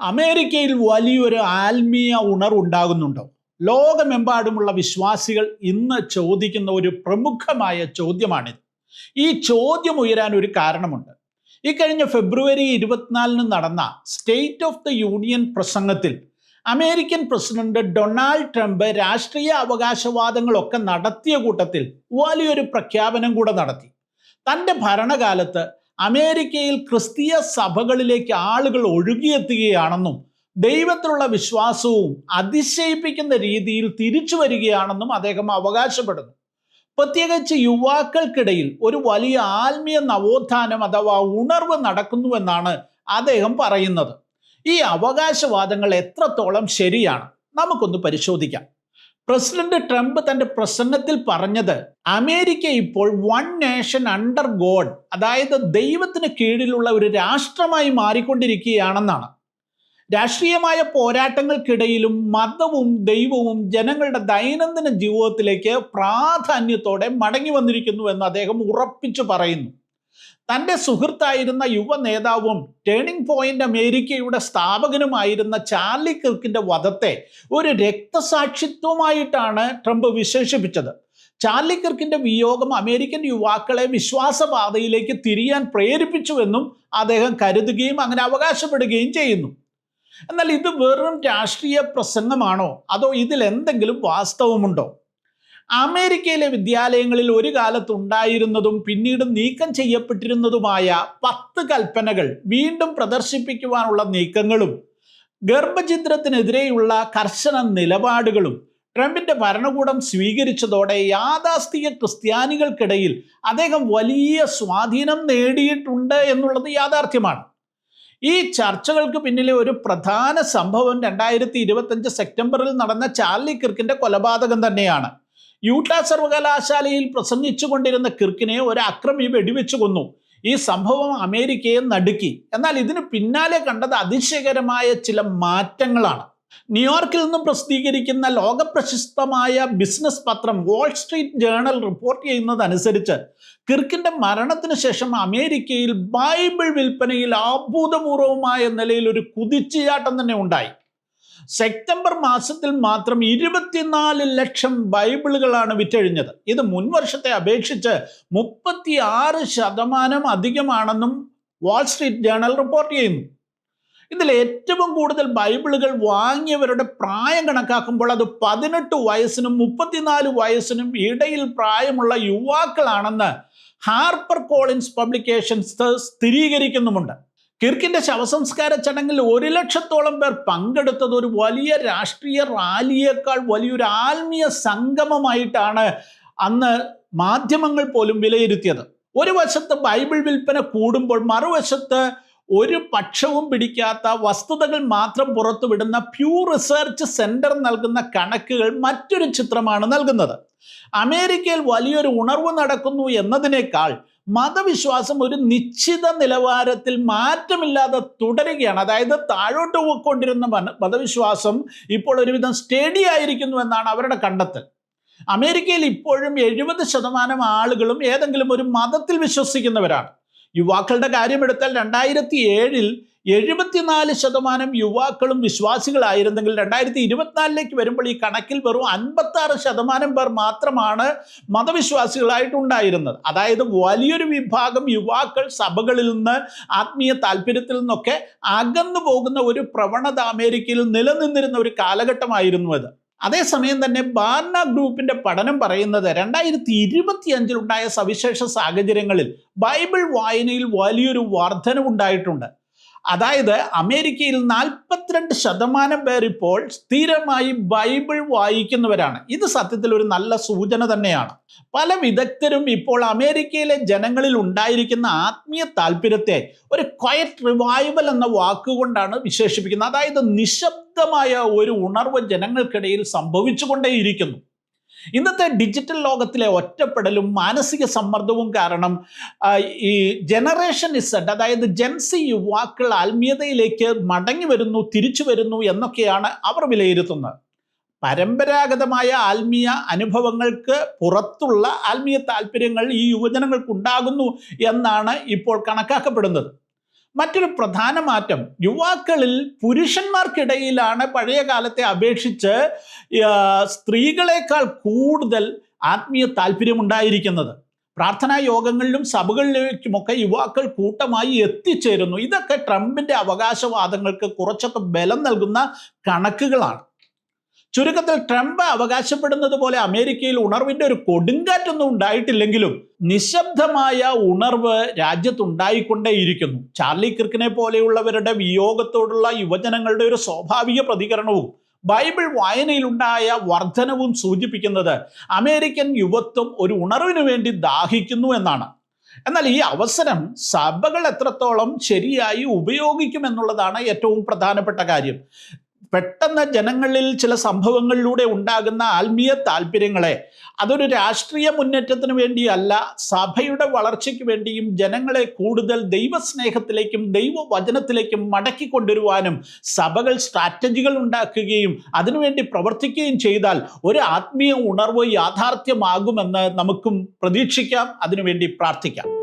അമേരിക്കയിൽ വലിയൊരു ആത്മീയ ഉണർവുണ്ടാകുന്നുണ്ടോ? ലോകമെമ്പാടുമുള്ള വിശ്വാസികൾ ഇന്ന് ചോദിക്കുന്ന ഒരു പ്രമുഖമായ ചോദ്യമാണിത്. ഈ ചോദ്യം ഉയരാൻ ഒരു കാരണമുണ്ട്. ഇക്കഴിഞ്ഞ ഫെബ്രുവരി 24 നടന്ന സ്റ്റേറ്റ് ഓഫ് ദ യൂണിയൻ പ്രസംഗത്തിൽ അമേരിക്കൻ പ്രസിഡന്റ് ഡൊണാൾഡ് ട്രംപ് രാഷ്ട്രീയ അവകാശവാദങ്ങളൊക്കെ നടത്തിയ കൂട്ടത്തിൽ വലിയൊരു പ്രഖ്യാപനം കൂടെ നടത്തി. തൻ്റെ ഭരണകാലത്ത് അമേരിക്കയിൽ ക്രിസ്തീയ സഭകളിലേക്ക് ആളുകൾ ഒഴുകിയെത്തുകയാണെന്നും ദൈവത്തിലുള്ള വിശ്വാസവും അതിശയിപ്പിക്കുന്ന രീതിയിൽ തിരിച്ചു വരികയാണെന്നും അദ്ദേഹം അവകാശപ്പെടുന്നു. പ്രത്യേകിച്ച് യുവാക്കൾക്കിടയിൽ ഒരു വലിയ ആത്മീയ നവോത്ഥാനം അഥവാ ഉണർവ് നടക്കുന്നുവെന്നാണ് അദ്ദേഹം പറയുന്നത്. ഈ അവകാശവാദങ്ങൾ എത്രത്തോളം ശരിയാണ്? നമുക്കൊന്ന് പരിശോധിക്കാം. പ്രസിഡന്റ് ട്രംപ് തന്റെ പ്രസംഗത്തിൽ പറഞ്ഞത് അമേരിക്ക ഇപ്പോൾ വൺ നേഷൻ അണ്ടർ ഗോഡ്, അതായത് ദൈവത്തിന് കീഴിലുള്ള ഒരു രാഷ്ട്രമായി മാറിക്കൊണ്ടിരിക്കുകയാണെന്നാണ്. രാഷ്ട്രീയമായ പോരാട്ടങ്ങൾക്കിടയിലും മതവും ദൈവവും ജനങ്ങളുടെ ദൈനംദിന ജീവിതത്തിലേക്ക് പ്രാധാന്യത്തോടെ മടങ്ങി വന്നിരിക്കുന്നു എന്ന് അദ്ദേഹം ഉറപ്പിച്ചു പറയുന്നു. തൻ്റെ സുഹൃത്തായിരുന്ന യുവ നേതാവും ടേണിംഗ് പോയിന്റ് അമേരിക്കയുടെ സ്ഥാപകനുമായിരുന്ന ചാർലി കിർക്കിന്റെ വധത്തെ ഒരു രക്തസാക്ഷിത്വമായിട്ടാണ് ട്രംപ് വിശേഷിപ്പിച്ചത്. ചാർലി കിർക്കിന്റെ വിയോഗം അമേരിക്കൻ യുവാക്കളെ വിശ്വാസപാതയിലേക്ക് തിരിയാൻ പ്രേരിപ്പിച്ചുവെന്നും അദ്ദേഹം കരുതുകയും അങ്ങനെ അവകാശപ്പെടുകയും ചെയ്യുന്നു. എന്നാൽ ഇത് വെറും രാഷ്ട്രീയ പ്രസംഗമാണോ, അതോ ഇതിൽ എന്തെങ്കിലും വാസ്തവമുണ്ടോ? അമേരിക്കയിലെ വിദ്യാലയങ്ങളിൽ ഒരു കാലത്ത് ഉണ്ടായിരുന്നതും പിന്നീട് നീക്കം ചെയ്യപ്പെട്ടിരുന്നതുമായ 10 കൽപ്പനകൾ വീണ്ടും പ്രദർശിപ്പിക്കുവാനുള്ള നീക്കങ്ങളും ഗർഭഛിദ്രത്തിനെതിരെയുള്ള കർശന നിലപാടുകളും ട്രംപിന്റെ ഭരണകൂടം സ്വീകരിച്ചതോടെ യാഥാസ്ഥിക ക്രിസ്ത്യാനികൾക്കിടയിൽ അദ്ദേഹം വലിയ സ്വാധീനം നേടിയിട്ടുണ്ട് എന്നുള്ളത് യാഥാർത്ഥ്യമാണ്. ഈ ചർച്ചകൾക്ക് പിന്നിലെ ഒരു പ്രധാന സംഭവം 2025 സെപ്റ്റംബറിൽ നടന്ന ചാർലി കിർക്കിന്റെ കൊലപാതകം തന്നെയാണ്. യൂട്ടാ സർവകലാശാലയിൽ പ്രസംഗിച്ചു കൊണ്ടിരുന്ന കിർക്കിനെ ഒരു അക്രമി വെടിവെച്ചു കൊന്നു. ഈ സംഭവം അമേരിക്കയെ നടുക്കി. എന്നാൽ ഇതിന് പിന്നാലെ കണ്ടത് അതിശയകരമായ ചില മാറ്റങ്ങളാണ്. ന്യൂയോർക്കിൽ നിന്നും പ്രസിദ്ധീകരിക്കുന്ന ലോകപ്രശസ്തമായ ബിസിനസ് പത്രം വാൾ സ്ട്രീറ്റ് ജേണൽ റിപ്പോർട്ട് ചെയ്യുന്നതനുസരിച്ച് കിർക്കിന്റെ മരണത്തിന് ശേഷം അമേരിക്കയിൽ ബൈബിൾ വിൽപ്പനയിൽ അഭൂതപൂർവമായ നിലയിൽ ഒരു കുതിച്ചുചാട്ടം തന്നെ ഉണ്ടായി. സെപ്റ്റംബർ മാസത്തിൽ മാത്രം 24 ലക്ഷം ബൈബിളുകളാണ് വിറ്റഴിഞ്ഞത്. ഇത് മുൻവർഷത്തെ അപേക്ഷിച്ച് 36% അധികമാണെന്നും വാൾ സ്ട്രീറ്റ് ജേണൽ റിപ്പോർട്ട് ചെയ്യുന്നു. ഇതിൽ ഏറ്റവും കൂടുതൽ ബൈബിളുകൾ വാങ്ങിയവരുടെ പ്രായം കണക്കാക്കുമ്പോൾ അത് 18 വയസ്സിനും 34 വയസ്സിനും ഇടയിൽ പ്രായമുള്ള യുവാക്കളാണെന്ന് ഹാർപ്പർ കോളിൻസ് പബ്ലിക്കേഷൻസ് സ്ഥിരീകരിക്കുന്നുമുണ്ട്. കിർക്കിന്റെ ശവസംസ്കാര ചടങ്ങിൽ 1 ലക്ഷത്തോളം പേർ പങ്കെടുത്തത് ഒരു വലിയ രാഷ്ട്രീയ റാലിയേക്കാൾ വലിയൊരു ആത്മീയ സംഗമമായിട്ടാണ് അന്ന് മാധ്യമങ്ങൾ പോലും വിലയിരുത്തിയത്. ഒരു വശത്ത് ബൈബിൾ വിൽപ്പന കൂടുമ്പോൾ മറുവശത്ത് ഒരു പക്ഷവും പിടിക്കാത്ത വസ്തുതകൾ മാത്രം പുറത്തുവിടുന്ന പ്യൂ റിസർച്ച് സെന്റർ നൽകുന്ന കണക്കുകൾ മറ്റൊരു ചിത്രമാണ് നൽകുന്നത്. അമേരിക്കയിൽ വലിയൊരു ഉണർവ് നടക്കുന്നു എന്നതിനേക്കാൾ മതവിശ്വാസം ഒരു നിശ്ചിത നിലവാരത്തിൽ മാറ്റമില്ലാതെ തുടരുകയാണ്. അതായത് താഴോട്ട് പോയിക്കൊണ്ടിരുന്ന മതവിശ്വാസം ഇപ്പോൾ ഒരുവിധം സ്റ്റഡി ആയിരിക്കുന്നു എന്നാണ് അവരുടെ കണ്ടെത്തൽ. അമേരിക്കയിൽ ഇപ്പോഴും 70% ആളുകളും ഏതെങ്കിലും ഒരു മതത്തിൽ വിശ്വസിക്കുന്നവരാണ്. യുവാക്കളുടെ കാര്യമെടുത്താൽ 2007 74% യുവാക്കളും വിശ്വാസികളായിരുന്നെങ്കിൽ 2024 വരുമ്പോൾ ഈ കണക്കിൽ വെറും 56% പേർ മാത്രമാണ് മതവിശ്വാസികളായിട്ടുണ്ടായിരുന്നത്. അതായത് വലിയൊരു വിഭാഗം യുവാക്കൾ സഭകളിൽ നിന്ന് ആത്മീയ താല്പര്യത്തിൽ നിന്നൊക്കെ അകന്നു പോകുന്ന ഒരു പ്രവണത അമേരിക്കയിൽ നിലനിന്നിരുന്ന ഒരു കാലഘട്ടമായിരുന്നു അത്. അതേസമയം തന്നെ ബാർന ഗ്രൂപ്പിന്റെ പഠനം പറയുന്നത് 2025 ഉണ്ടായ സവിശേഷ സാഹചര്യങ്ങളിൽ ബൈബിൾ വായനയിൽ വലിയൊരു വർധനവുണ്ടായിട്ടുണ്ട്. അതായത് അമേരിക്കയിൽ 42% പേർ ഇപ്പോൾ സ്ഥിരമായി ബൈബിൾ വായിക്കുന്നവരാണ്. ഇത് സത്യത്തിൽ ഒരു നല്ല സൂചന തന്നെയാണ്. പല വിദഗ്ധരും ഇപ്പോൾ അമേരിക്കയിലെ ജനങ്ങളിൽ ഉണ്ടായിരിക്കുന്ന ആത്മീയ താല്പര്യത്തെ ഒരു ക്വയറ്റ് റിവൈവൽ എന്ന വാക്കുകൊണ്ടാണ് വിശേഷിപ്പിക്കുന്നത്. അതായത് നിശബ്ദമായ ഒരു ഉണർവ് ജനങ്ങൾക്കിടയിൽ സംഭവിച്ചുകൊണ്ടേയിരിക്കുന്നു. ഇന്നത്തെ ഡിജിറ്റൽ ലോകത്തിലെ ഒറ്റപ്പെടലും മാനസിക സമ്മർദ്ദവും കാരണം ഈ ജനറേഷൻ ഇസഡ്, അതായത് ജെൻസി യുവാക്കൾ ആത്മീയതയിലേക്ക് മടങ്ങി വരുന്നു, തിരിച്ചു വരുന്നു എന്നൊക്കെയാണ് അവർ വിലയിരുത്തുന്നത്. പരമ്പരാഗതമായ ആത്മീയ അനുഭവങ്ങൾക്ക് പുറത്തുള്ള ആത്മീയ താല്പര്യങ്ങൾ ഈ യുവജനങ്ങൾക്കുണ്ടാകുന്നു എന്നാണ് ഇപ്പോൾ കണക്കാക്കപ്പെടുന്നത്. മറ്റൊരു പ്രധാന മാറ്റം, യുവാക്കളിൽ പുരുഷന്മാർക്കിടയിലാണ് പഴയ കാലത്തെ അപേക്ഷിച്ച് സ്ത്രീകളെക്കാൾ കൂടുതൽ ആത്മീയ താല്പര്യമുണ്ടായിരിക്കുന്നത്. പ്രാർത്ഥനാ യോഗങ്ങളിലും സഭകളിലേക്കുമൊക്കെ യുവാക്കൾ കൂട്ടമായി എത്തിച്ചേരുന്നു. ഇതൊക്കെ ട്രംപിന്റെ അവകാശവാദങ്ങൾക്ക് കുറച്ചൊക്കെ ബലം നൽകുന്ന കണക്കുകളാണ്. ചുരുക്കത്തിൽ ട്രംപ് അവകാശപ്പെടുന്നത് പോലെ അമേരിക്കയിൽ ഉണർവിന്റെ ഒരു കൊടുങ്കാറ്റൊന്നും ഉണ്ടായിട്ടില്ലെങ്കിലും നിശബ്ദമായ ഉണർവ് രാജ്യത്തുണ്ടായിക്കൊണ്ടേയിരിക്കുന്നു. ചാർലി കിർക്കിനെ പോലെയുള്ളവരുടെ വിയോഗത്തോടുള്ള യുവജനങ്ങളുടെ ഒരു സ്വാഭാവിക പ്രതികരണവും ബൈബിൾ വായനയിലുണ്ടായ വർധനവും സൂചിപ്പിക്കുന്നത് അമേരിക്കൻ യുവത്വം ഒരു ഉണർവിന് വേണ്ടി ദാഹിക്കുന്നു എന്നാണ്. എന്നാൽ ഈ അവസരം സഭകൾ എത്രത്തോളം ശരിയായി ഉപയോഗിക്കുമെന്നുള്ളതാണ് ഏറ്റവും പ്രധാനപ്പെട്ട കാര്യം. പെട്ടെന്ന് ജനങ്ങളിൽ ചില സംഭവങ്ങളിലൂടെ ഉണ്ടാകുന്ന ആത്മീയ താല്പര്യങ്ങളെ അതൊരു രാഷ്ട്രീയ മുന്നേറ്റത്തിന് വേണ്ടിയല്ല, സഭയുടെ വളർച്ചയ്ക്ക് വേണ്ടിയും ജനങ്ങളെ കൂടുതൽ ദൈവസ്നേഹത്തിലേക്കും ദൈവവചനത്തിലേക്കും മടക്കിക്കൊണ്ടുവരുവാനും സഭകൾ സ്ട്രാറ്റജികൾ ഉണ്ടാക്കുകയും അതിനുവേണ്ടി പ്രവർത്തിക്കുകയും ചെയ്താൽ ഒരു ആത്മീയ ഉണർവ് യാഥാർത്ഥ്യമാകുമെന്ന് നമുക്കും പ്രതീക്ഷിക്കാം. അതിനുവേണ്ടി പ്രാർത്ഥിക്കാം.